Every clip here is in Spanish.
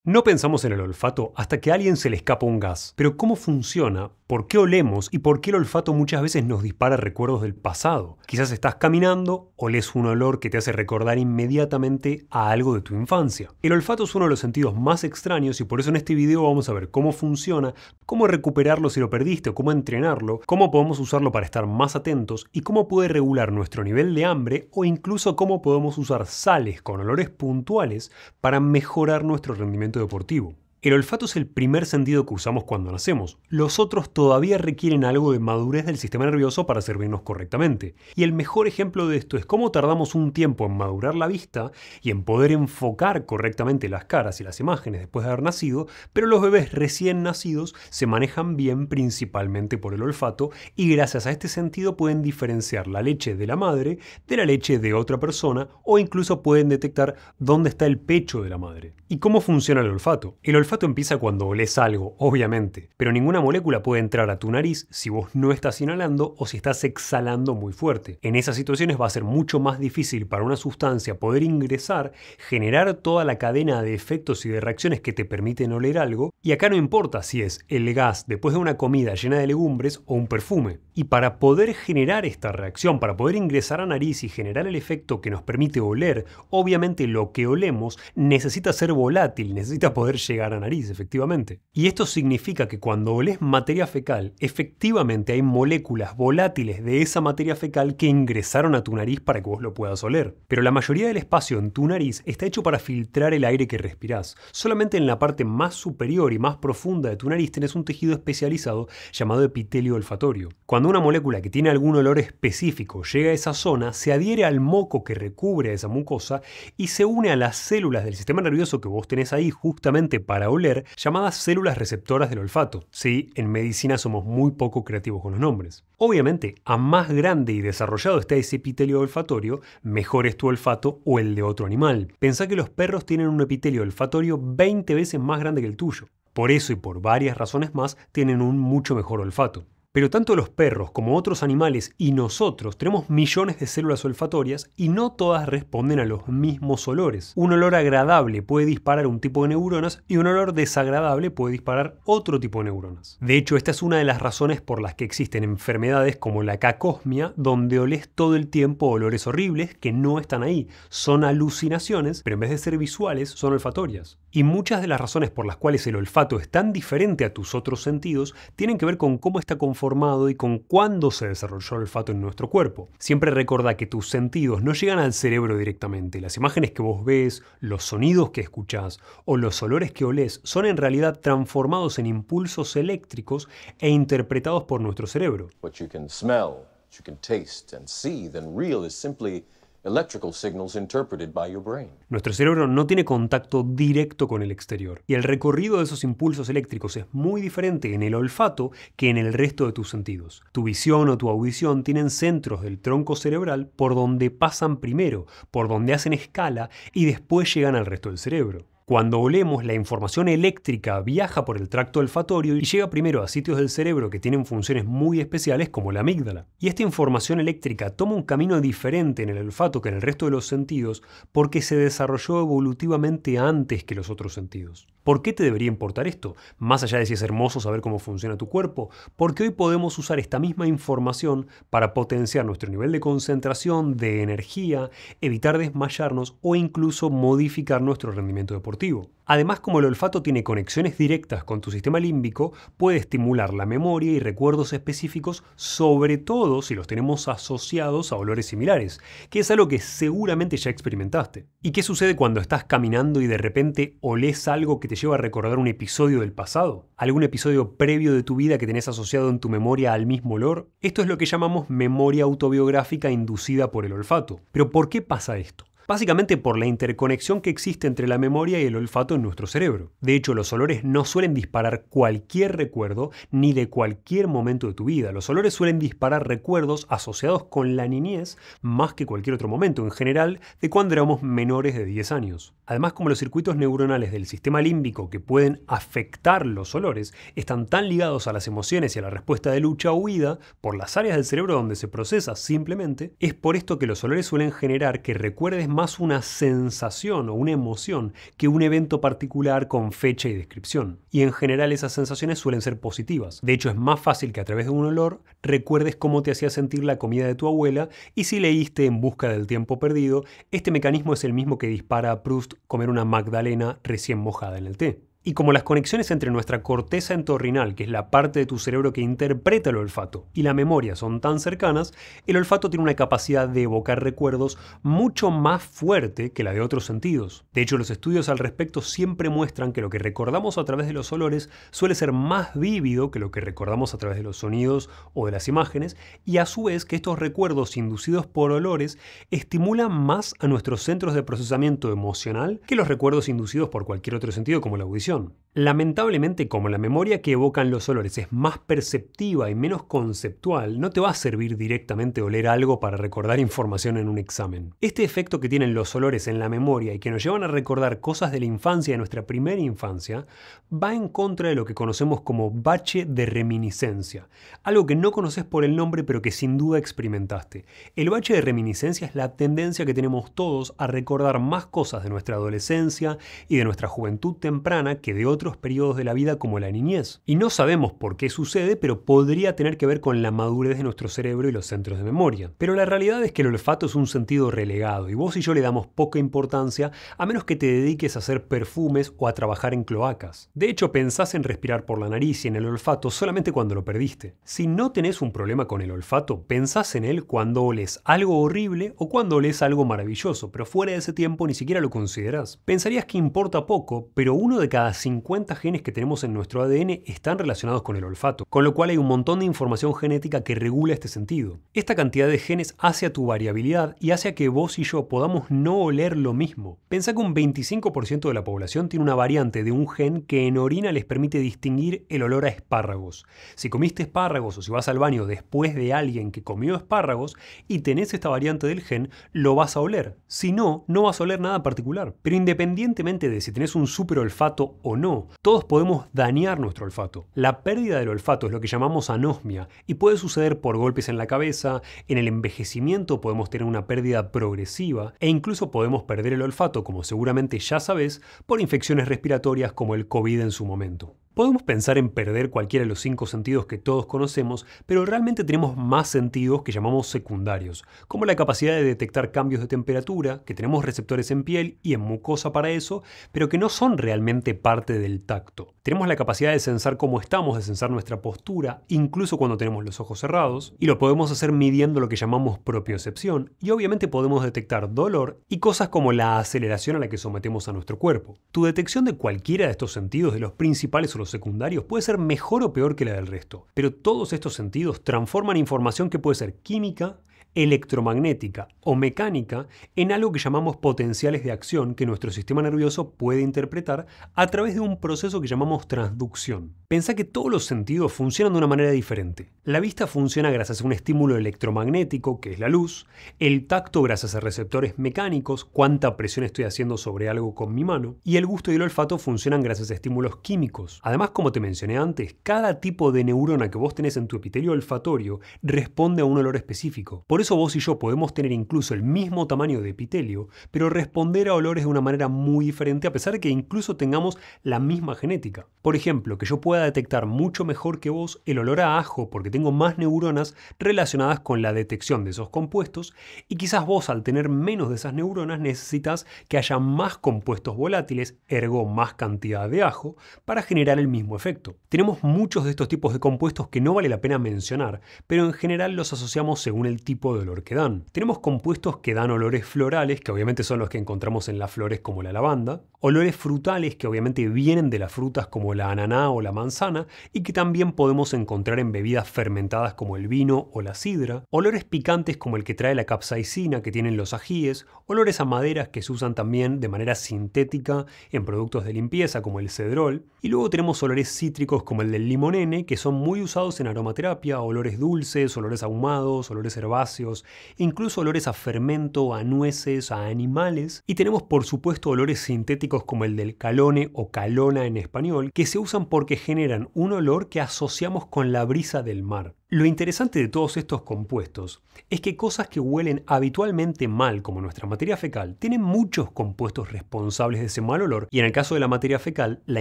No pensamos en el olfato hasta que a alguien se le escapa un gas. Pero ¿cómo funciona? ¿Por qué olemos? ¿Y por qué el olfato muchas veces nos dispara recuerdos del pasado? Quizás estás caminando, olés un olor que te hace recordar inmediatamente a algo de tu infancia. El olfato es uno de los sentidos más extraños y por eso en este video vamos a ver cómo funciona, cómo recuperarlo si lo perdiste o cómo entrenarlo, cómo podemos usarlo para estar más atentos y cómo puede regular nuestro nivel de hambre o incluso cómo podemos usar sales con olores puntuales para mejorar nuestro rendimiento deportivo. El olfato es el primer sentido que usamos cuando nacemos. Los otros todavía requieren algo de madurez del sistema nervioso para servirnos correctamente. Y el mejor ejemplo de esto es cómo tardamos un tiempo en madurar la vista y en poder enfocar correctamente las caras y las imágenes después de haber nacido, pero los bebés recién nacidos se manejan bien principalmente por el olfato y gracias a este sentido pueden diferenciar la leche de la madre de la leche de otra persona o incluso pueden detectar dónde está el pecho de la madre. ¿Y cómo funciona el olfato? El olfato empieza cuando olés algo, obviamente, pero ninguna molécula puede entrar a tu nariz si vos no estás inhalando o si estás exhalando muy fuerte. En esas situaciones va a ser mucho más difícil para una sustancia poder ingresar, generar toda la cadena de efectos y de reacciones que te permiten oler algo, y acá no importa si es el gas después de una comida llena de legumbres o un perfume. Y para poder generar esta reacción, para poder ingresar a nariz y generar el efecto que nos permite oler, obviamente lo que olemos necesita ser volátil, necesita poder llegar a nariz, efectivamente. Y esto significa que cuando olés materia fecal, efectivamente hay moléculas volátiles de esa materia fecal que ingresaron a tu nariz para que vos lo puedas oler. Pero la mayoría del espacio en tu nariz está hecho para filtrar el aire que respirás. Solamente en la parte más superior y más profunda de tu nariz tenés un tejido especializado llamado epitelio olfatorio. Cuando una molécula que tiene algún olor específico llega a esa zona, se adhiere al moco que recubre a esa mucosa y se une a las células del sistema nervioso que vos tenés ahí justamente para oler, llamadas células receptoras del olfato. Sí, en medicina somos muy poco creativos con los nombres. Obviamente, a más grande y desarrollado está ese epitelio olfatorio, mejor es tu olfato o el de otro animal. Pensá que los perros tienen un epitelio olfatorio 20 veces más grande que el tuyo. Por eso y por varias razones más, tienen un mucho mejor olfato. Pero tanto los perros como otros animales y nosotros tenemos millones de células olfatorias y no todas responden a los mismos olores. Un olor agradable puede disparar un tipo de neuronas y un olor desagradable puede disparar otro tipo de neuronas. De hecho, esta es una de las razones por las que existen enfermedades como la cacosmia, donde olés todo el tiempo olores horribles que no están ahí. Son alucinaciones, pero en vez de ser visuales, son olfatorias. Y muchas de las razones por las cuales el olfato es tan diferente a tus otros sentidos tienen que ver con cómo está conformado y con cuándo se desarrolló el olfato en nuestro cuerpo. Siempre recordá que tus sentidos no llegan al cerebro directamente. Las imágenes que vos ves, los sonidos que escuchás o los olores que olés son en realidad transformados en impulsos eléctricos e interpretados por nuestro cerebro. What you can smell, what you can taste and see, then real is simply electrical signals interpreted by your brain. Nuestro cerebro no tiene contacto directo con el exterior y el recorrido de esos impulsos eléctricos es muy diferente en el olfato que en el resto de tus sentidos. Tu visión o tu audición tienen centros del tronco cerebral por donde pasan primero, por donde hacen escala y después llegan al resto del cerebro. Cuando olemos, la información eléctrica viaja por el tracto olfatorio y llega primero a sitios del cerebro que tienen funciones muy especiales como la amígdala. Y esta información eléctrica toma un camino diferente en el olfato que en el resto de los sentidos porque se desarrolló evolutivamente antes que los otros sentidos. ¿Por qué te debería importar esto? Más allá de si es hermoso saber cómo funciona tu cuerpo, porque hoy podemos usar esta misma información para potenciar nuestro nivel de concentración, de energía, evitar desmayarnos o incluso modificar nuestro rendimiento deportivo. Además, como el olfato tiene conexiones directas con tu sistema límbico, puede estimular la memoria y recuerdos específicos, sobre todo si los tenemos asociados a olores similares, que es algo que seguramente ya experimentaste. ¿Y qué sucede cuando estás caminando y de repente olés algo que te lleva a recordar un episodio del pasado? ¿Algún episodio previo de tu vida que tenés asociado en tu memoria al mismo olor? Esto es lo que llamamos memoria autobiográfica inducida por el olfato. ¿Pero por qué pasa esto? Básicamente por la interconexión que existe entre la memoria y el olfato en nuestro cerebro. De hecho, los olores no suelen disparar cualquier recuerdo ni de cualquier momento de tu vida. Los olores suelen disparar recuerdos asociados con la niñez más que cualquier otro momento, en general de cuando éramos menores de 10 años. Además, como los circuitos neuronales del sistema límbico que pueden afectar los olores están tan ligados a las emociones y a la respuesta de lucha o huida por las áreas del cerebro donde se procesa simplemente, es por esto que los olores suelen generar que recuerdes más más una sensación o una emoción que un evento particular con fecha y descripción. Y en general esas sensaciones suelen ser positivas. De hecho, es más fácil que a través de un olor recuerdes cómo te hacía sentir la comida de tu abuela, y si leíste En busca del tiempo perdido, este mecanismo es el mismo que dispara a Proust comer una magdalena recién mojada en el té. Y como las conexiones entre nuestra corteza entorrinal, que es la parte de tu cerebro que interpreta el olfato, y la memoria son tan cercanas, el olfato tiene una capacidad de evocar recuerdos mucho más fuerte que la de otros sentidos. De hecho, los estudios al respecto siempre muestran que lo que recordamos a través de los olores suele ser más vívido que lo que recordamos a través de los sonidos o de las imágenes, y a su vez que estos recuerdos inducidos por olores estimulan más a nuestros centros de procesamiento emocional que los recuerdos inducidos por cualquier otro sentido como la audición. Lamentablemente, como la memoria que evocan los olores es más perceptiva y menos conceptual, no te va a servir directamente oler algo para recordar información en un examen. Este efecto que tienen los olores en la memoria y que nos llevan a recordar cosas de la infancia, de nuestra primera infancia, va en contra de lo que conocemos como bache de reminiscencia, algo que no conoces por el nombre pero que sin duda experimentaste. El bache de reminiscencia es la tendencia que tenemos todos a recordar más cosas de nuestra adolescencia y de nuestra juventud temprana que de otros periodos de la vida como la niñez. Y no sabemos por qué sucede, pero podría tener que ver con la madurez de nuestro cerebro y los centros de memoria. Pero la realidad es que el olfato es un sentido relegado y vos y yo le damos poca importancia a menos que te dediques a hacer perfumes o a trabajar en cloacas. De hecho, pensás en respirar por la nariz y en el olfato solamente cuando lo perdiste. Si no tenés un problema con el olfato, pensás en él cuando olés algo horrible o cuando olés algo maravilloso, pero fuera de ese tiempo ni siquiera lo considerás. Pensarías que importa poco, pero uno de cada 50 genes que tenemos en nuestro ADN están relacionados con el olfato, con lo cual hay un montón de información genética que regula este sentido. Esta cantidad de genes hace a tu variabilidad y hace a que vos y yo podamos no oler lo mismo. Pensá que un 25% de la población tiene una variante de un gen que en orina les permite distinguir el olor a espárragos. Si comiste espárragos o si vas al baño después de alguien que comió espárragos y tenés esta variante del gen, lo vas a oler. Si no, no vas a oler nada particular. Pero independientemente de si tenés un super olfato o no, todos podemos dañar nuestro olfato. La pérdida del olfato es lo que llamamos anosmia y puede suceder por golpes en la cabeza, en el envejecimiento podemos tener una pérdida progresiva e incluso podemos perder el olfato, como seguramente ya sabés, por infecciones respiratorias como el COVID en su momento. Podemos pensar en perder cualquiera de los 5 sentidos que todos conocemos, pero realmente tenemos más sentidos que llamamos secundarios, como la capacidad de detectar cambios de temperatura, que tenemos receptores en piel y en mucosa para eso, pero que no son realmente parte del tacto. Tenemos la capacidad de sensar cómo estamos, de sensar nuestra postura, incluso cuando tenemos los ojos cerrados, y lo podemos hacer midiendo lo que llamamos propiocepción, y obviamente podemos detectar dolor y cosas como la aceleración a la que sometemos a nuestro cuerpo. Tu detección de cualquiera de estos sentidos, de los principales o los secundarios, puede ser mejor o peor que la del resto, pero todos estos sentidos transforman información que puede ser química, electromagnética o mecánica en algo que llamamos potenciales de acción que nuestro sistema nervioso puede interpretar a través de un proceso que llamamos transducción. Pensá que todos los sentidos funcionan de una manera diferente. La vista funciona gracias a un estímulo electromagnético, que es la luz, el tacto gracias a receptores mecánicos, cuánta presión estoy haciendo sobre algo con mi mano, y el gusto y el olfato funcionan gracias a estímulos químicos. Además, como te mencioné antes, cada tipo de neurona que vos tenés en tu epitelio olfatorio responde a un olor específico. Por eso vos y yo podemos tener incluso el mismo tamaño de epitelio, pero responder a olores de una manera muy diferente a pesar de que incluso tengamos la misma genética. Por ejemplo, que yo pueda detectar mucho mejor que vos el olor a ajo porque tengo más neuronas relacionadas con la detección de esos compuestos, y quizás vos al tener menos de esas neuronas necesitas que haya más compuestos volátiles, ergo más cantidad de ajo, para generar el mismo efecto. Tenemos muchos de estos tipos de compuestos que no vale la pena mencionar, pero en general los asociamos según el tipo de olor que dan. Tenemos compuestos que dan olores florales, que obviamente son los que encontramos en las flores como la lavanda, olores frutales que obviamente vienen de las frutas como la ananá o la manzana y que también podemos encontrar en bebidas fermentadas como el vino o la sidra, olores picantes como el que trae la capsaicina que tienen los ajíes, olores a maderas que se usan también de manera sintética en productos de limpieza como el cedrol, y luego tenemos olores cítricos como el del limonene que son muy usados en aromaterapia, olores dulces, olores ahumados, olores herbáceos, incluso olores a fermento, a nueces, a animales, y tenemos por supuesto olores sintéticos como el del calone o calona en español, que se usan porque generan un olor que asociamos con la brisa del mar. Lo interesante de todos estos compuestos es que cosas que huelen habitualmente mal, como nuestra materia fecal, tienen muchos compuestos responsables de ese mal olor, y en el caso de la materia fecal, la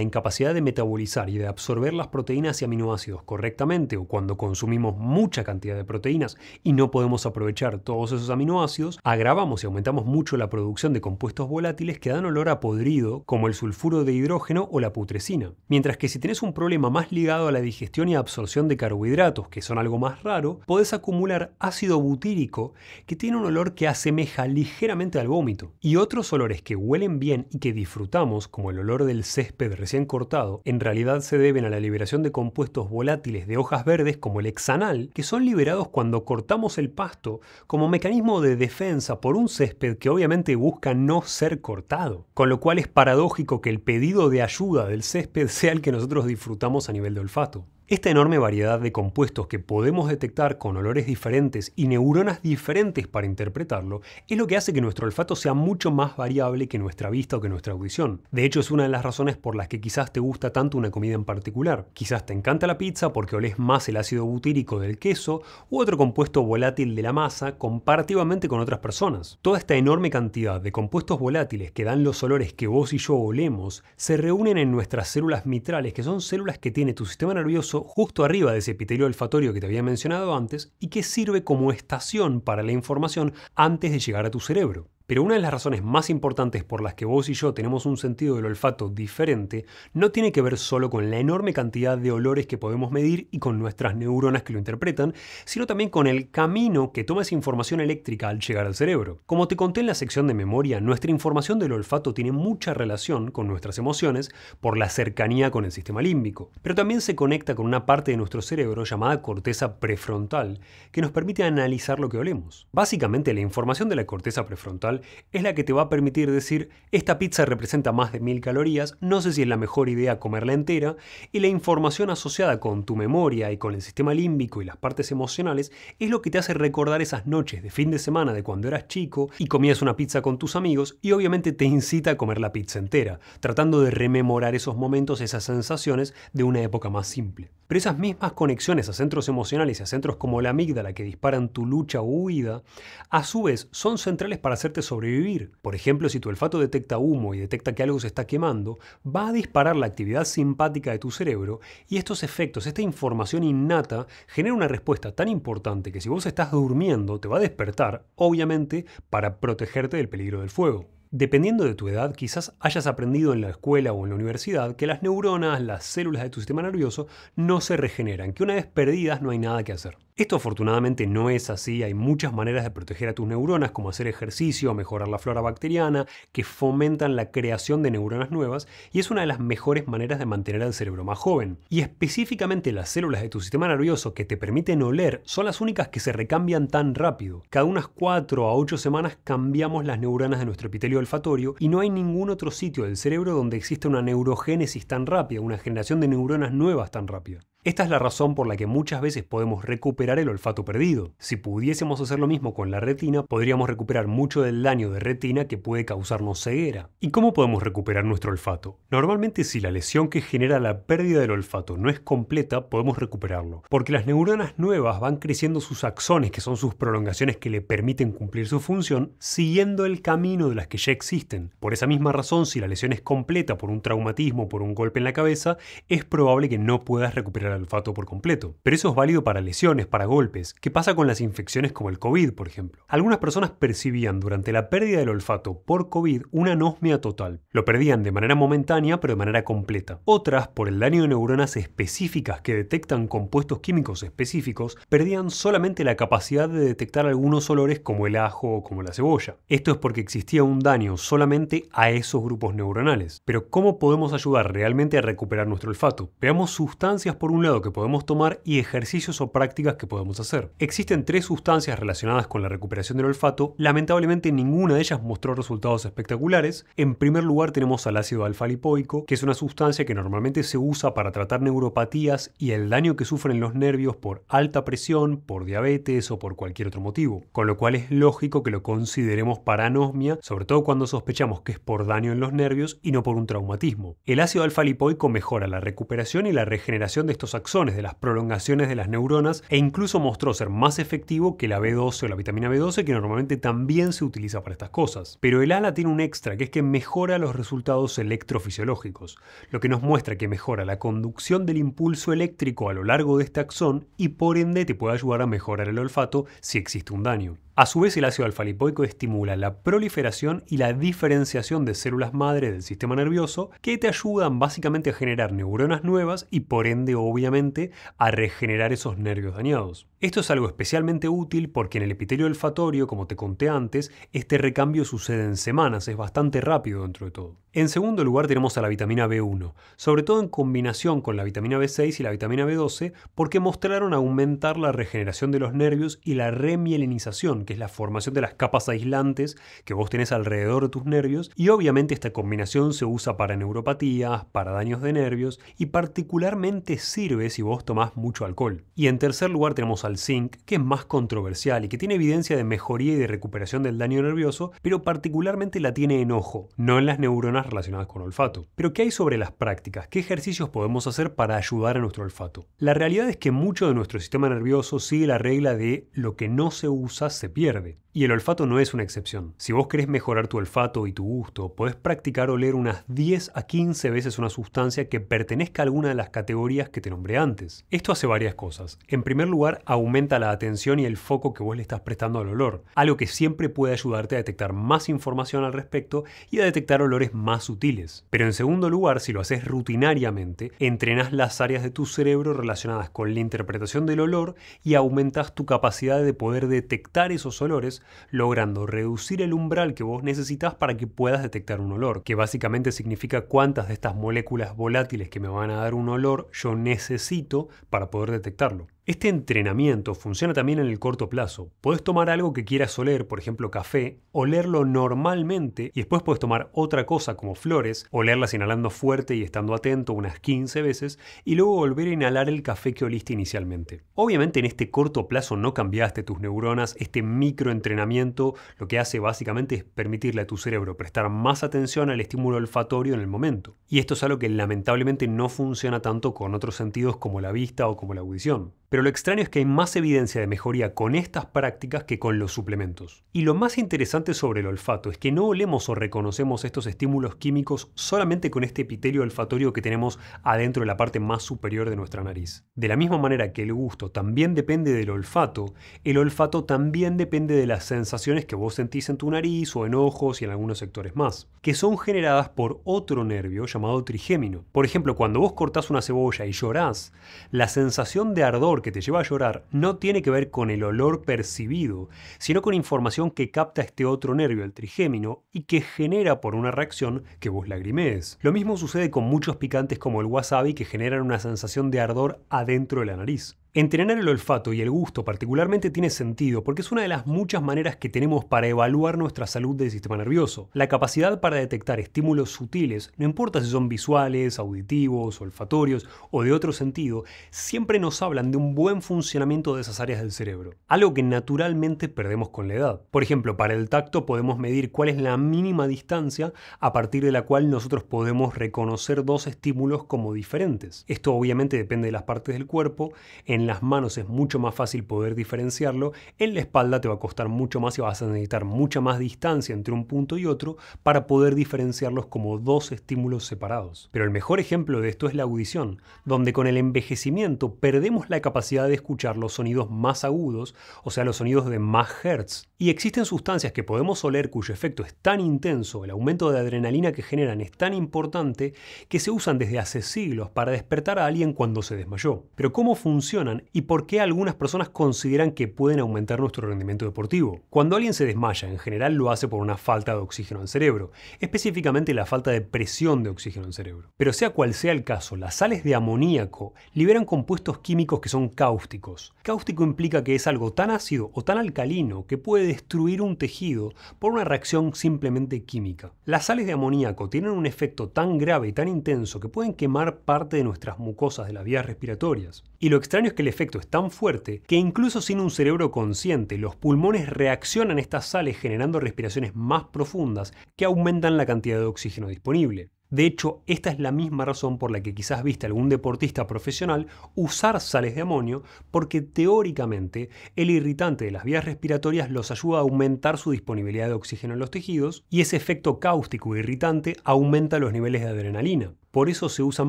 incapacidad de metabolizar y de absorber las proteínas y aminoácidos correctamente, o cuando consumimos mucha cantidad de proteínas y no podemos aprovechar todos esos aminoácidos, agravamos y aumentamos mucho la producción de compuestos volátiles que dan olor a podrido, como el sulfuro de hidrógeno o la putrescina. Mientras que si tenés un problema más ligado a la digestión y absorción de carbohidratos, que son algo más raro, podés acumular ácido butírico, que tiene un olor que asemeja ligeramente al vómito. Y otros olores que huelen bien y que disfrutamos, como el olor del césped recién cortado, en realidad se deben a la liberación de compuestos volátiles de hojas verdes como el hexanal, que son liberados cuando cortamos el pasto como mecanismo de defensa por un césped que obviamente busca no ser cortado. Con lo cual es paradójico que el pedido de ayuda del césped sea el que nosotros disfrutamos a nivel de olfato. Esta enorme variedad de compuestos que podemos detectar con olores diferentes y neuronas diferentes para interpretarlo es lo que hace que nuestro olfato sea mucho más variable que nuestra vista o que nuestra audición. De hecho, es una de las razones por las que quizás te gusta tanto una comida en particular. Quizás te encanta la pizza porque olés más el ácido butírico del queso u otro compuesto volátil de la masa comparativamente con otras personas. Toda esta enorme cantidad de compuestos volátiles que dan los olores que vos y yo olemos se reúnen en nuestras células mitrales, que son células que tiene tu sistema nervioso justo arriba de ese epitelio olfatorio que te había mencionado antes y que sirve como estación para la información antes de llegar a tu cerebro. Pero una de las razones más importantes por las que vos y yo tenemos un sentido del olfato diferente no tiene que ver solo con la enorme cantidad de olores que podemos medir y con nuestras neuronas que lo interpretan, sino también con el camino que toma esa información eléctrica al llegar al cerebro. Como te conté en la sección de memoria, nuestra información del olfato tiene mucha relación con nuestras emociones por la cercanía con el sistema límbico, pero también se conecta con una parte de nuestro cerebro llamada corteza prefrontal que nos permite analizar lo que olemos. Básicamente, la información de la corteza prefrontal es la que te va a permitir decir: esta pizza representa más de 1000 calorías, no sé si es la mejor idea comerla entera, y la información asociada con tu memoria y con el sistema límbico y las partes emocionales es lo que te hace recordar esas noches de fin de semana de cuando eras chico y comías una pizza con tus amigos, y obviamente te incita a comer la pizza entera, tratando de rememorar esos momentos, esas sensaciones de una época más simple. Pero esas mismas conexiones a centros emocionales y a centros como la amígdala que disparan tu lucha o huida, a su vez son centrales para hacerte sobrevivir. Por ejemplo, si tu olfato detecta humo y detecta que algo se está quemando, va a disparar la actividad simpática de tu cerebro, y estos efectos, esta información innata, genera una respuesta tan importante que si vos estás durmiendo te va a despertar, obviamente, para protegerte del peligro del fuego. Dependiendo de tu edad, quizás hayas aprendido en la escuela o en la universidad que las neuronas, las células de tu sistema nervioso, no se regeneran, que una vez perdidas no hay nada que hacer. Esto afortunadamente no es así, hay muchas maneras de proteger a tus neuronas, como hacer ejercicio, mejorar la flora bacteriana, que fomentan la creación de neuronas nuevas, y es una de las mejores maneras de mantener al cerebro más joven. Y específicamente las células de tu sistema nervioso que te permiten oler son las únicas que se recambian tan rápido. Cada unas 4 a 8 semanas cambiamos las neuronas de nuestro epitelio olfatorio, y no hay ningún otro sitio del cerebro donde exista una neurogénesis tan rápida, una generación de neuronas nuevas tan rápida. Esta es la razón por la que muchas veces podemos recuperar el olfato perdido. Si pudiésemos hacer lo mismo con la retina, podríamos recuperar mucho del daño de retina que puede causarnos ceguera. ¿Y cómo podemos recuperar nuestro olfato? Normalmente, si la lesión que genera la pérdida del olfato no es completa, podemos recuperarlo, porque las neuronas nuevas van creciendo sus axones, que son sus prolongaciones que le permiten cumplir su función, siguiendo el camino de las que ya existen. Por esa misma razón, si la lesión es completa por un traumatismo o por un golpe en la cabeza, es probable que no puedas recuperar el olfato por completo. Pero eso es válido para lesiones, para golpes. ¿Qué pasa con las infecciones como el COVID, por ejemplo? Algunas personas percibían durante la pérdida del olfato por COVID una anosmia total. Lo perdían de manera momentánea, pero de manera completa. Otras, por el daño de neuronas específicas que detectan compuestos químicos específicos, perdían solamente la capacidad de detectar algunos olores como el ajo o como la cebolla. Esto es porque existía un daño solamente a esos grupos neuronales. Pero ¿cómo podemos ayudar realmente a recuperar nuestro olfato? Veamos sustancias por un lado que podemos tomar y ejercicios o prácticas que podemos hacer. Existen 3 sustancias relacionadas con la recuperación del olfato. Lamentablemente ninguna de ellas mostró resultados espectaculares. En primer lugar tenemos al ácido alfa-lipoico, que es una sustancia que normalmente se usa para tratar neuropatías y el daño que sufren los nervios por alta presión, por diabetes o por cualquier otro motivo. Con lo cual es lógico que lo consideremos para anosmia, sobre todo cuando sospechamos que es por daño en los nervios y no por un traumatismo. El ácido alfa-lipoico mejora la recuperación y la regeneración de estos los axones, de las prolongaciones de las neuronas, e incluso mostró ser más efectivo que la B12 o la vitamina B12, que normalmente también se utiliza para estas cosas. Pero el ALA tiene un extra, que es que mejora los resultados electrofisiológicos, lo que nos muestra que mejora la conducción del impulso eléctrico a lo largo de este axón y por ende te puede ayudar a mejorar el olfato si existe un daño. A su vez, el ácido alfa-lipoico estimula la proliferación y la diferenciación de células madre del sistema nervioso, que te ayudan básicamente a generar neuronas nuevas y por ende, obviamente, a regenerar esos nervios dañados. Esto es algo especialmente útil porque en el epitelio olfatorio, como te conté antes, este recambio sucede en semanas, es bastante rápido dentro de todo. En segundo lugar tenemos a la vitamina B1, sobre todo en combinación con la vitamina B6 y la vitamina B12, porque mostraron aumentar la regeneración de los nervios y la remielinización, que es la formación de las capas aislantes que vos tenés alrededor de tus nervios, y obviamente esta combinación se usa para neuropatías, para daños de nervios y particularmente sirve si vos tomás mucho alcohol. Y en tercer lugar tenemos al zinc, que es más controversial y que tiene evidencia de mejoría y de recuperación del daño nervioso, pero particularmente la tiene en ojo, no en las neuronas relacionadas con olfato. Pero ¿qué hay sobre las prácticas? ¿Qué ejercicios podemos hacer para ayudar a nuestro olfato? La realidad es que mucho de nuestro sistema nervioso sigue la regla de lo que no se usa se pierde. Y el olfato no es una excepción. Si vos querés mejorar tu olfato y tu gusto, podés practicar oler unas 10 a 15 veces una sustancia que pertenezca a alguna de las categorías que te nombré antes. Esto hace varias cosas. En primer lugar, aumenta la atención y el foco que vos le estás prestando al olor, algo que siempre puede ayudarte a detectar más información al respecto y a detectar olores más sutiles. Pero en segundo lugar, si lo haces rutinariamente, entrenás las áreas de tu cerebro relacionadas con la interpretación del olor y aumentás tu capacidad de poder detectar esos olores, logrando reducir el umbral que vos necesitas para que puedas detectar un olor, que básicamente significa cuántas de estas moléculas volátiles que me van a dar un olor yo necesito para poder detectarlo. Este entrenamiento funciona también en el corto plazo. Podés tomar algo que quieras oler, por ejemplo café, olerlo normalmente y después podés tomar otra cosa como flores, olerlas inhalando fuerte y estando atento unas 15 veces y luego volver a inhalar el café que oliste inicialmente. Obviamente en este corto plazo no cambiaste tus neuronas, este microentrenamiento lo que hace básicamente es permitirle a tu cerebro prestar más atención al estímulo olfatorio en el momento. Y esto es algo que lamentablemente no funciona tanto con otros sentidos como la vista o como la audición. Pero lo extraño es que hay más evidencia de mejoría con estas prácticas que con los suplementos. Y lo más interesante sobre el olfato es que no olemos o reconocemos estos estímulos químicos solamente con este epitelio olfatorio que tenemos adentro de la parte más superior de nuestra nariz. De la misma manera que el gusto también depende del olfato, el olfato también depende de las sensaciones que vos sentís en tu nariz o en ojos y en algunos sectores más, que son generadas por otro nervio llamado trigémino. Por ejemplo, cuando vos cortás una cebolla y llorás, la sensación de ardor que te lleva a llorar no tiene que ver con el olor percibido, sino con información que capta este otro nervio, el trigémino, y que genera por una reacción que vos lagrimees. Lo mismo sucede con muchos picantes como el wasabi que generan una sensación de ardor adentro de la nariz. Entrenar el olfato y el gusto particularmente tiene sentido porque es una de las muchas maneras que tenemos para evaluar nuestra salud del sistema nervioso. La capacidad para detectar estímulos sutiles, no importa si son visuales, auditivos, olfatorios o de otro sentido, siempre nos hablan de un buen funcionamiento de esas áreas del cerebro, algo que naturalmente perdemos con la edad. Por ejemplo, para el tacto podemos medir cuál es la mínima distancia a partir de la cual nosotros podemos reconocer dos estímulos como diferentes. Esto obviamente depende de las partes del cuerpo. En las manos es mucho más fácil poder diferenciarlo, en la espalda te va a costar mucho más y vas a necesitar mucha más distancia entre un punto y otro para poder diferenciarlos como dos estímulos separados. Pero el mejor ejemplo de esto es la audición, donde con el envejecimiento perdemos la capacidad de escuchar los sonidos más agudos, o sea, los sonidos de más hertz. Y existen sustancias que podemos oler cuyo efecto es tan intenso, el aumento de adrenalina que generan es tan importante, que se usan desde hace siglos para despertar a alguien cuando se desmayó. Pero ¿cómo funcionan y por qué algunas personas consideran que pueden aumentar nuestro rendimiento deportivo? Cuando alguien se desmaya, en general lo hace por una falta de oxígeno en el cerebro, específicamente la falta de presión de oxígeno en el cerebro. Pero sea cual sea el caso, las sales de amoníaco liberan compuestos químicos que son cáusticos. Cáustico implica que es algo tan ácido o tan alcalino que puede destruir un tejido por una reacción simplemente química. Las sales de amoníaco tienen un efecto tan grave y tan intenso que pueden quemar parte de nuestras mucosas de las vías respiratorias. Y lo extraño es que el efecto es tan fuerte que incluso sin un cerebro consciente, los pulmones reaccionan a estas sales generando respiraciones más profundas que aumentan la cantidad de oxígeno disponible. De hecho, esta es la misma razón por la que quizás viste a algún deportista profesional usar sales de amonio, porque teóricamente el irritante de las vías respiratorias los ayuda a aumentar su disponibilidad de oxígeno en los tejidos y ese efecto cáustico irritante aumenta los niveles de adrenalina. Por eso se usan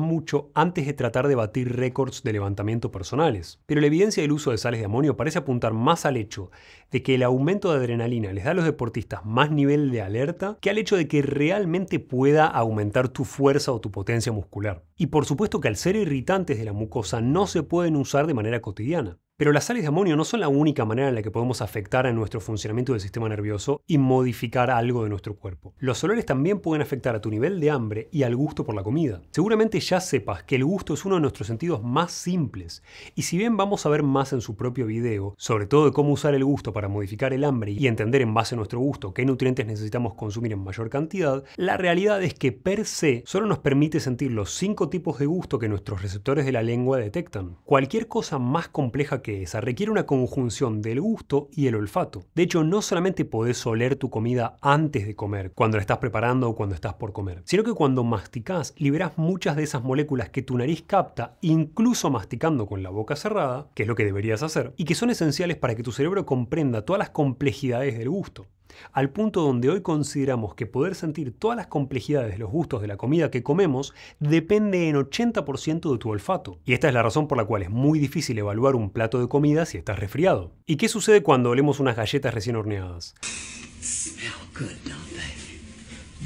mucho antes de tratar de batir récords de levantamiento personales. Pero la evidencia del uso de sales de amonio parece apuntar más al hecho de que el aumento de adrenalina les da a los deportistas más nivel de alerta que al hecho de que realmente pueda aumentar tu fuerza o tu potencia muscular. Y por supuesto que al ser irritantes de la mucosa no se pueden usar de manera cotidiana. Pero las sales de amonio no son la única manera en la que podemos afectar a nuestro funcionamiento del sistema nervioso y modificar algo de nuestro cuerpo. Los olores también pueden afectar a tu nivel de hambre y al gusto por la comida. Seguramente ya sepas que el gusto es uno de nuestros sentidos más simples, y si bien vamos a ver más en su propio video, sobre todo de cómo usar el gusto para modificar el hambre y entender en base a nuestro gusto qué nutrientes necesitamos consumir en mayor cantidad, la realidad es que per se solo nos permite sentir los 5 tipos de gusto que nuestros receptores de la lengua detectan. Cualquier cosa más compleja que esa requiere una conjunción del gusto y el olfato. De hecho, no solamente podés oler tu comida antes de comer, cuando la estás preparando o cuando estás por comer, sino que cuando masticás liberás muchas de esas moléculas que tu nariz capta, incluso masticando con la boca cerrada, que es lo que deberías hacer, y que son esenciales para que tu cerebro comprenda todas las complejidades del gusto. Al punto donde hoy consideramos que poder sentir todas las complejidades de los gustos de la comida que comemos depende en 80% de tu olfato. Y esta es la razón por la cual es muy difícil evaluar un plato de comida si estás resfriado. ¿Y qué sucede cuando olemos unas galletas recién horneadas?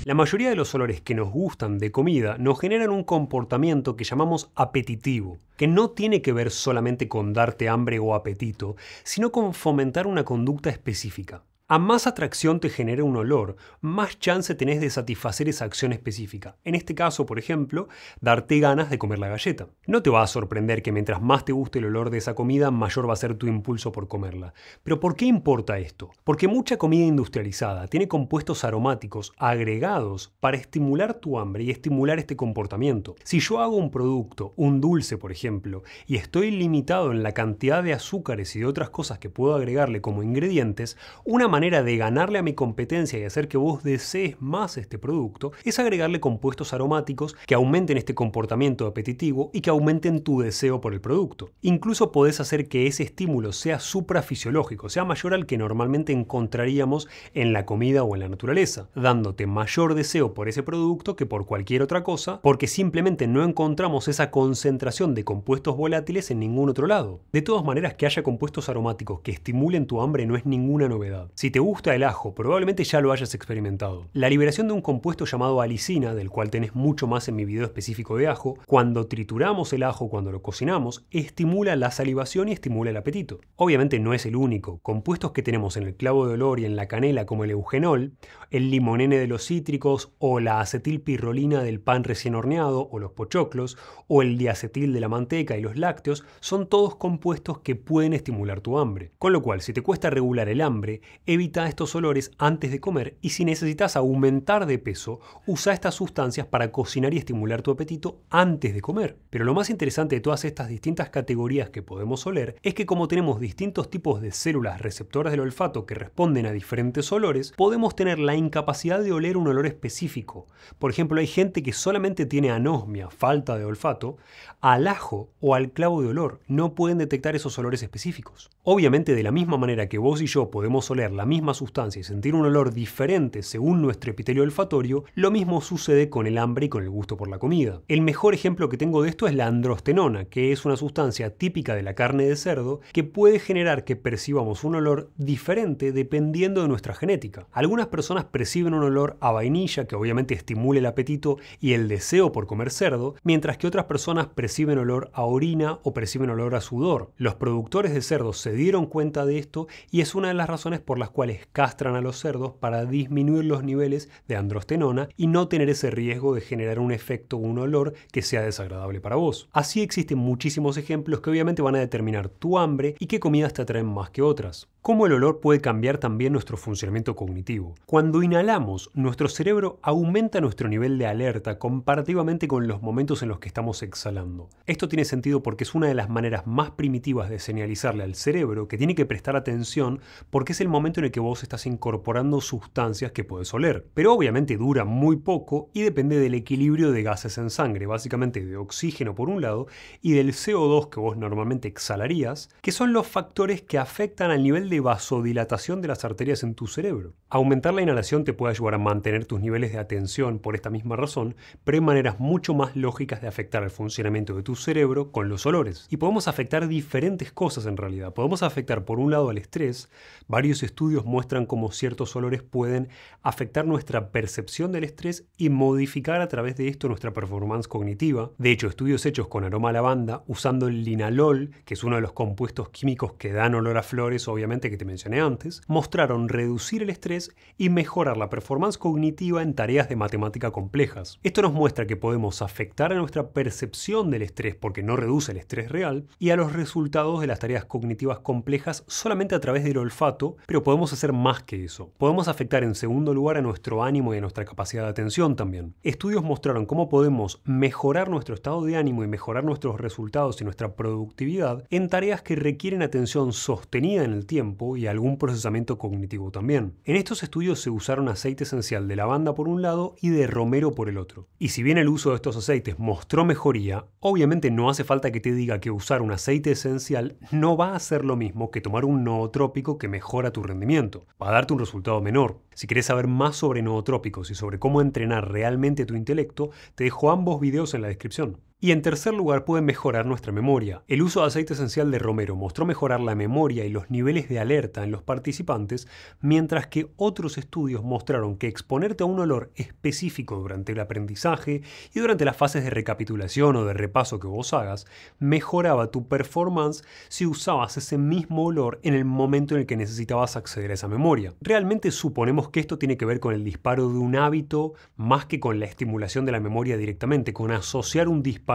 La mayoría de los olores que nos gustan de comida nos generan un comportamiento que llamamos apetitivo, que no tiene que ver solamente con darte hambre o apetito, sino con fomentar una conducta específica. A más atracción te genera un olor, más chance tenés de satisfacer esa acción específica. En este caso, por ejemplo, darte ganas de comer la galleta. No te va a sorprender que mientras más te guste el olor de esa comida, mayor va a ser tu impulso por comerla. Pero ¿por qué importa esto? Porque mucha comida industrializada tiene compuestos aromáticos agregados para estimular tu hambre y estimular este comportamiento. Si yo hago un producto, un dulce por ejemplo, y estoy limitado en la cantidad de azúcares y de otras cosas que puedo agregarle como ingredientes, una manera de ganarle a mi competencia y hacer que vos desees más este producto es agregarle compuestos aromáticos que aumenten este comportamiento apetitivo y que aumenten tu deseo por el producto. Incluso podés hacer que ese estímulo sea suprafisiológico, sea mayor al que normalmente encontraríamos en la comida o en la naturaleza, dándote mayor deseo por ese producto que por cualquier otra cosa, porque simplemente no encontramos esa concentración de compuestos volátiles en ningún otro lado. De todas maneras, que haya compuestos aromáticos que estimulen tu hambre no es ninguna novedad. Si te gusta el ajo, probablemente ya lo hayas experimentado. La liberación de un compuesto llamado alicina, del cual tenés mucho más en mi video específico de ajo, cuando trituramos el ajo, cuando lo cocinamos, estimula la salivación y estimula el apetito. Obviamente no es el único. Compuestos que tenemos en el clavo de olor y en la canela, como el eugenol, el limonene de los cítricos, o la acetilpirrolina del pan recién horneado, o los pochoclos, o el diacetil de la manteca y los lácteos, son todos compuestos que pueden estimular tu hambre. Con lo cual, si te cuesta regular el hambre, evita estos olores antes de comer, y si necesitas aumentar de peso, usa estas sustancias para cocinar y estimular tu apetito antes de comer. Pero lo más interesante de todas estas distintas categorías que podemos oler es que como tenemos distintos tipos de células receptoras del olfato que responden a diferentes olores, podemos tener la incapacidad de oler un olor específico. Por ejemplo, hay gente que solamente tiene anosmia, falta de olfato, al ajo o al clavo de olor. No pueden detectar esos olores específicos. Obviamente, de la misma manera que vos y yo podemos oler la misma sustancia y sentir un olor diferente según nuestro epitelio olfatorio, lo mismo sucede con el hambre y con el gusto por la comida. El mejor ejemplo que tengo de esto es la androstenona, que es una sustancia típica de la carne de cerdo que puede generar que percibamos un olor diferente dependiendo de nuestra genética. Algunas personas perciben un olor a vainilla que obviamente estimula el apetito y el deseo por comer cerdo, mientras que otras personas perciben olor a orina o perciben olor a sudor. Los productores de cerdos se dieron cuenta de esto y es una de las razones por las cuales castran a los cerdos para disminuir los niveles de androstenona y no tener ese riesgo de generar un efecto o un olor que sea desagradable para vos. Así existen muchísimos ejemplos que obviamente van a determinar tu hambre y qué comidas te atraen más que otras. cómo el olor puede cambiar también nuestro funcionamiento cognitivo. Cuando inhalamos, nuestro cerebro aumenta nuestro nivel de alerta comparativamente con los momentos en los que estamos exhalando. Esto tiene sentido porque es una de las maneras más primitivas de señalizarle al cerebro que tiene que prestar atención porque es el momento en el que vos estás incorporando sustancias que puedes oler. Pero obviamente dura muy poco y depende del equilibrio de gases en sangre, básicamente de oxígeno por un lado y del CO2 que vos normalmente exhalarías, que son los factores que afectan al nivel de vasodilatación de las arterias en tu cerebro. Aumentar la inhalación te puede ayudar a mantener tus niveles de atención por esta misma razón, pero hay maneras mucho más lógicas de afectar el funcionamiento de tu cerebro con los olores. Y podemos afectar diferentes cosas en realidad. Podemos afectar por un lado al estrés. Varios estudios muestran cómo ciertos olores pueden afectar nuestra percepción del estrés y modificar a través de esto nuestra performance cognitiva. De hecho, estudios hechos con aroma a lavanda usando el linalol, que es uno de los compuestos químicos que dan olor a flores, obviamente, que te mencioné antes, mostraron reducir el estrés y mejorar la performance cognitiva en tareas de matemática complejas. Esto nos muestra que podemos afectar a nuestra percepción del estrés porque no reduce el estrés real y a los resultados de las tareas cognitivas complejas solamente a través del olfato, pero podemos hacer más que eso. Podemos afectar en segundo lugar a nuestro ánimo y a nuestra capacidad de atención también. Estudios mostraron cómo podemos mejorar nuestro estado de ánimo y mejorar nuestros resultados y nuestra productividad en tareas que requieren atención sostenida en el tiempo y algún procesamiento cognitivo también. En estos estudios se usaron aceite esencial de lavanda por un lado y de romero por el otro. Y si bien el uso de estos aceites mostró mejoría, obviamente no hace falta que te diga que usar un aceite esencial no va a ser lo mismo que tomar un nootrópico que mejora tu rendimiento. Va a darte un resultado menor. Si querés saber más sobre nootrópicos y sobre cómo entrenar realmente tu intelecto, te dejo ambos videos en la descripción. Y en tercer lugar, pueden mejorar nuestra memoria. El uso de aceite esencial de romero mostró mejorar la memoria y los niveles de alerta en los participantes, mientras que otros estudios mostraron que exponerte a un olor específico durante el aprendizaje y durante las fases de recapitulación o de repaso que vos hagas, mejoraba tu performance si usabas ese mismo olor en el momento en el que necesitabas acceder a esa memoria. Realmente suponemos que esto tiene que ver con el disparo de un hábito más que con la estimulación de la memoria directamente, con asociar un disparador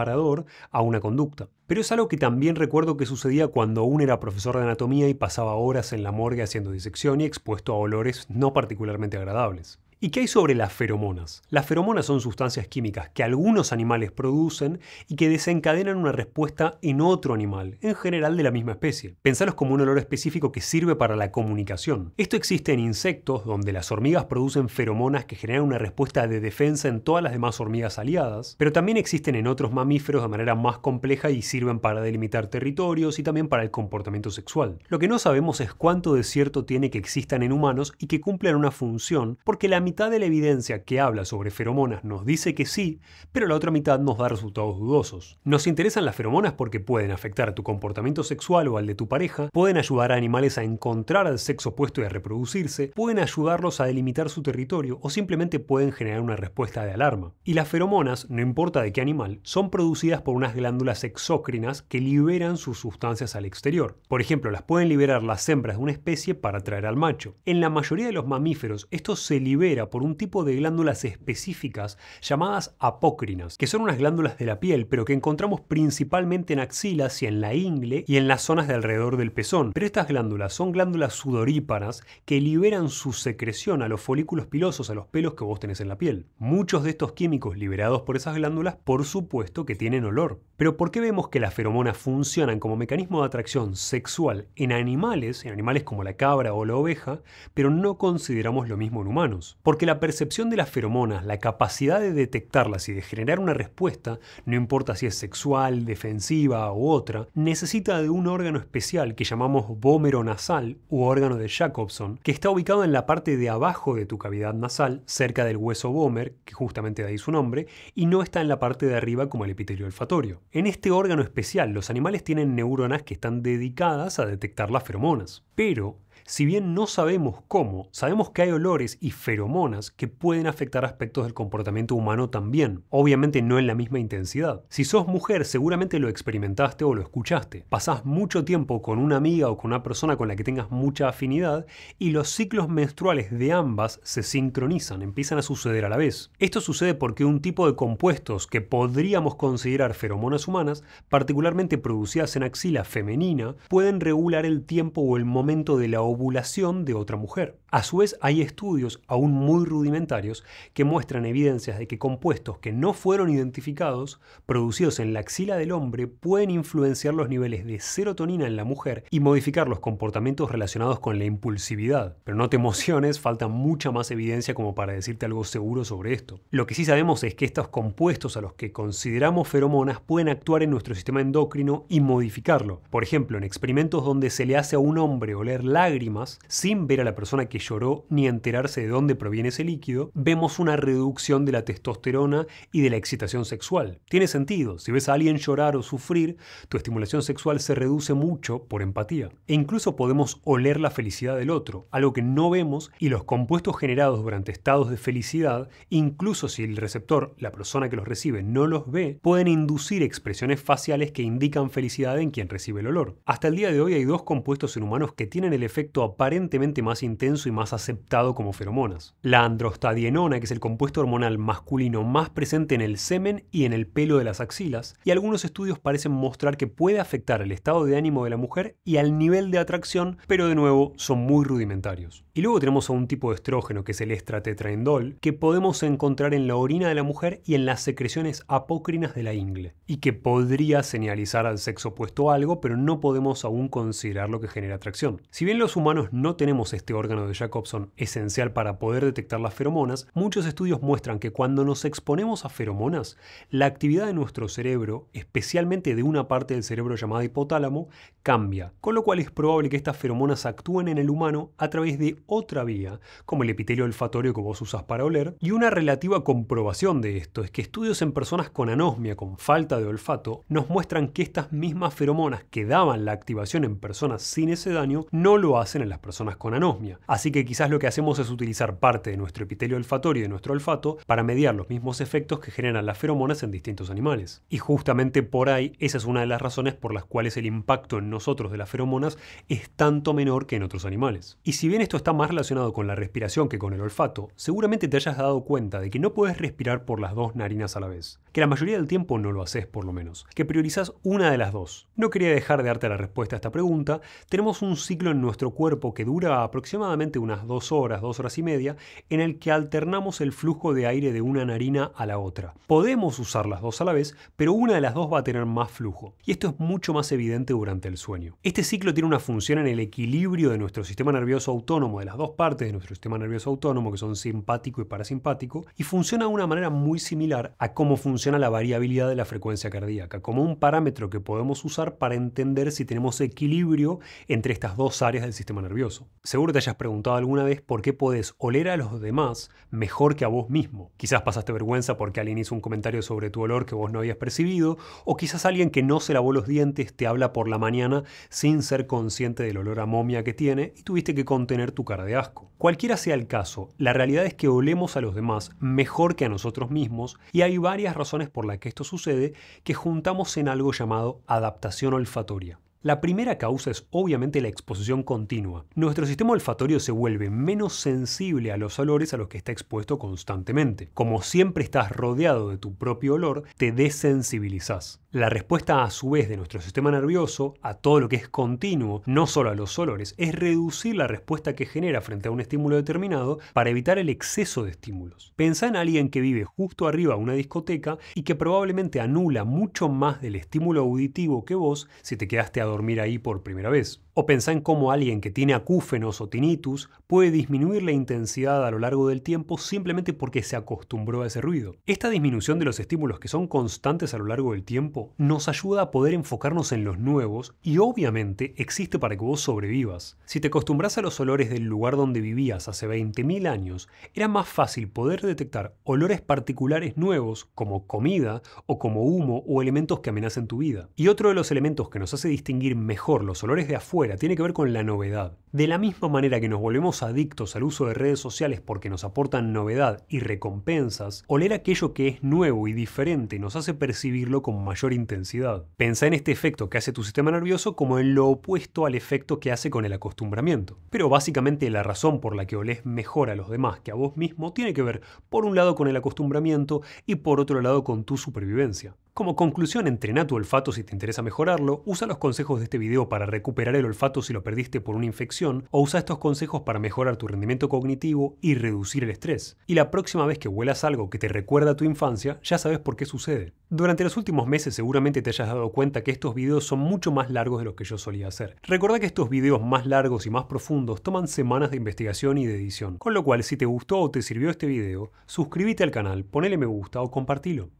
a una conducta. Pero es algo que también recuerdo que sucedía cuando aún era profesor de anatomía y pasaba horas en la morgue haciendo disección y expuesto a olores no particularmente agradables. ¿Y qué hay sobre las feromonas? Las feromonas son sustancias químicas que algunos animales producen y que desencadenan una respuesta en otro animal, en general de la misma especie. Pensalos como un olor específico que sirve para la comunicación. Esto existe en insectos, donde las hormigas producen feromonas que generan una respuesta de defensa en todas las demás hormigas aliadas, pero también existen en otros mamíferos de manera más compleja y sirven para delimitar territorios y también para el comportamiento sexual. Lo que no sabemos es cuánto de cierto tiene que existan en humanos y que cumplan una función, porque la mitad de la evidencia que habla sobre feromonas nos dice que sí, pero la otra mitad nos da resultados dudosos. Nos interesan las feromonas porque pueden afectar a tu comportamiento sexual o al de tu pareja, pueden ayudar a animales a encontrar al sexo opuesto y a reproducirse, pueden ayudarlos a delimitar su territorio o simplemente pueden generar una respuesta de alarma. Y las feromonas, no importa de qué animal, son producidas por unas glándulas exócrinas que liberan sus sustancias al exterior. Por ejemplo, las pueden liberar las hembras de una especie para atraer al macho. En la mayoría de los mamíferos, esto se libera por un tipo de glándulas específicas llamadas apócrinas, que son unas glándulas de la piel, pero que encontramos principalmente en axilas y en la ingle y en las zonas de alrededor del pezón. Pero estas glándulas son glándulas sudoríparas que liberan su secreción a los folículos pilosos, a los pelos que vos tenés en la piel. Muchos de estos químicos liberados por esas glándulas, por supuesto que tienen olor. Pero ¿por qué vemos que las feromonas funcionan como mecanismo de atracción sexual en animales como la cabra o la oveja, pero no consideramos lo mismo en humanos? Porque la percepción de las feromonas, la capacidad de detectarlas y de generar una respuesta, no importa si es sexual, defensiva u otra, necesita de un órgano especial que llamamos vómero nasal u órgano de Jacobson, que está ubicado en la parte de abajo de tu cavidad nasal, cerca del hueso vómer, que justamente de ahí su nombre, y no está en la parte de arriba como el epitelio olfatorio. En este órgano especial, los animales tienen neuronas que están dedicadas a detectar las feromonas, pero si bien no sabemos cómo, sabemos que hay olores y feromonas que pueden afectar aspectos del comportamiento humano también, obviamente no en la misma intensidad. Si sos mujer, seguramente lo experimentaste o lo escuchaste. Pasás mucho tiempo con una amiga o con una persona con la que tengas mucha afinidad y los ciclos menstruales de ambas se sincronizan, empiezan a suceder a la vez. Esto sucede porque un tipo de compuestos que podríamos considerar feromonas humanas, particularmente producidas en axila femenina, pueden regular el tiempo o el momento de la la ovulación de otra mujer. A su vez, hay estudios, aún muy rudimentarios, que muestran evidencias de que compuestos que no fueron identificados, producidos en la axila del hombre, pueden influenciar los niveles de serotonina en la mujer y modificar los comportamientos relacionados con la impulsividad. Pero no te emociones, falta mucha más evidencia como para decirte algo seguro sobre esto. Lo que sí sabemos es que estos compuestos a los que consideramos feromonas pueden actuar en nuestro sistema endocrino y modificarlo. Por ejemplo, en experimentos donde se le hace a un hombre oler lágrimas sin ver a la persona que lloró ni enterarse de dónde proviene ese líquido, vemos una reducción de la testosterona y de la excitación sexual. Tiene sentido, si ves a alguien llorar o sufrir, tu estimulación sexual se reduce mucho por empatía. E incluso podemos oler la felicidad del otro, algo que no vemos, y los compuestos generados durante estados de felicidad, incluso si el receptor, la persona que los recibe, no los ve, pueden inducir expresiones faciales que indican felicidad en quien recibe el olor. Hasta el día de hoy hay dos compuestos en humanos que tienen el efecto aparentemente más intenso y más aceptado como feromonas. La androstadienona, que es el compuesto hormonal masculino más presente en el semen y en el pelo de las axilas, y algunos estudios parecen mostrar que puede afectar el estado de ánimo de la mujer y al nivel de atracción, pero de nuevo son muy rudimentarios. Y luego tenemos a un tipo de estrógeno que es el estratetraendol, que podemos encontrar en la orina de la mujer y en las secreciones apócrinas de la ingle, y que podría señalizar al sexo opuesto algo, pero no podemos aún considerar lo que genera atracción. Si bien los humanos no tenemos este órgano de Jacobson esencial para poder detectar las feromonas, muchos estudios muestran que cuando nos exponemos a feromonas, la actividad de nuestro cerebro, especialmente de una parte del cerebro llamada hipotálamo, cambia, con lo cual es probable que estas feromonas actúen en el humano a través de otra vía, como el epitelio olfatorio que vos usás para oler, y una relativa comprobación de esto es que estudios en personas con anosmia, con falta de olfato, nos muestran que estas mismas feromonas que daban la activación en personas sin ese daño, no lo hacen en las personas con anosmia. Así que quizás lo que hacemos es utilizar parte de nuestro epitelio olfatorio y de nuestro olfato para mediar los mismos efectos que generan las feromonas en distintos animales. Y justamente por ahí, esa es una de las razones por las cuales el impacto en nosotros de las feromonas es tanto menor que en otros animales. Y si bien esto está más relacionado con la respiración que con el olfato, seguramente te hayas dado cuenta de que no puedes respirar por las dos narinas a la vez. Que la mayoría del tiempo no lo haces, por lo menos. Que priorizás una de las dos. No quería dejar de darte la respuesta a esta pregunta. Tenemos un ciclo en nuestro cuerpo que dura aproximadamente unas 2 horas, 2 horas y media, en el que alternamos el flujo de aire de una narina a la otra. Podemos usar las dos a la vez, pero una de las dos va a tener más flujo. Y esto es mucho más evidente durante el sueño. Este ciclo tiene una función en el equilibrio de nuestro sistema nervioso autónomo, de las dos partes de nuestro sistema nervioso autónomo, que son simpático y parasimpático, y funciona de una manera muy similar a cómo funciona la variabilidad de la frecuencia cardíaca, como un parámetro que podemos usar para entender si tenemos equilibrio entre estas dos áreas del sistema nervioso. Seguro te hayas preguntado alguna vez por qué podés oler a los demás mejor que a vos mismo. Quizás pasaste vergüenza porque alguien hizo un comentario sobre tu olor que vos no habías percibido, o quizás alguien que no se lavó los dientes te habla por la mañana sin ser consciente del olor a momia que tiene y tuviste que contener tu cara de asco. Cualquiera sea el caso, la realidad es que olemos a los demás mejor que a nosotros mismos, y hay varias razones por las que esto sucede que juntamos en algo llamado adaptación olfatoria. La primera causa es obviamente la exposición continua. Nuestro sistema olfatorio se vuelve menos sensible a los olores a los que está expuesto constantemente. Como siempre estás rodeado de tu propio olor, te desensibilizás. La respuesta a su vez de nuestro sistema nervioso a todo lo que es continuo, no solo a los olores, es reducir la respuesta que genera frente a un estímulo determinado para evitar el exceso de estímulos. Pensá en alguien que vive justo arriba de una discoteca y que probablemente anula mucho más del estímulo auditivo que vos si te quedaste a dormir ahí por primera vez. O pensá en cómo alguien que tiene acúfenos o tinnitus puede disminuir la intensidad a lo largo del tiempo simplemente porque se acostumbró a ese ruido. Esta disminución de los estímulos que son constantes a lo largo del tiempo nos ayuda a poder enfocarnos en los nuevos y obviamente existe para que vos sobrevivas. Si te acostumbras a los olores del lugar donde vivías hace 20.000 años, era más fácil poder detectar olores particulares nuevos como comida o como humo o elementos que amenacen tu vida. Y otro de los elementos que nos hace distinguir mejor los olores de afuera tiene que ver con la novedad. De la misma manera que nos volvemos adictos al uso de redes sociales porque nos aportan novedad y recompensas, oler aquello que es nuevo y diferente nos hace percibirlo con mayor intensidad. Pensá en este efecto que hace tu sistema nervioso como en lo opuesto al efecto que hace con el acostumbramiento. Pero básicamente la razón por la que olés mejor a los demás que a vos mismo tiene que ver por un lado con el acostumbramiento y por otro lado con tu supervivencia. Como conclusión, entrená tu olfato si te interesa mejorarlo, usa los consejos de este video para recuperar el olfato si lo perdiste por una infección, o usa estos consejos para mejorar tu rendimiento cognitivo y reducir el estrés. Y la próxima vez que huelas algo que te recuerda a tu infancia, ya sabes por qué sucede. Durante los últimos meses seguramente te hayas dado cuenta que estos videos son mucho más largos de lo que yo solía hacer. Recordá que estos videos más largos y más profundos toman semanas de investigación y de edición, con lo cual si te gustó o te sirvió este video, suscríbete al canal, ponele me gusta o compartilo.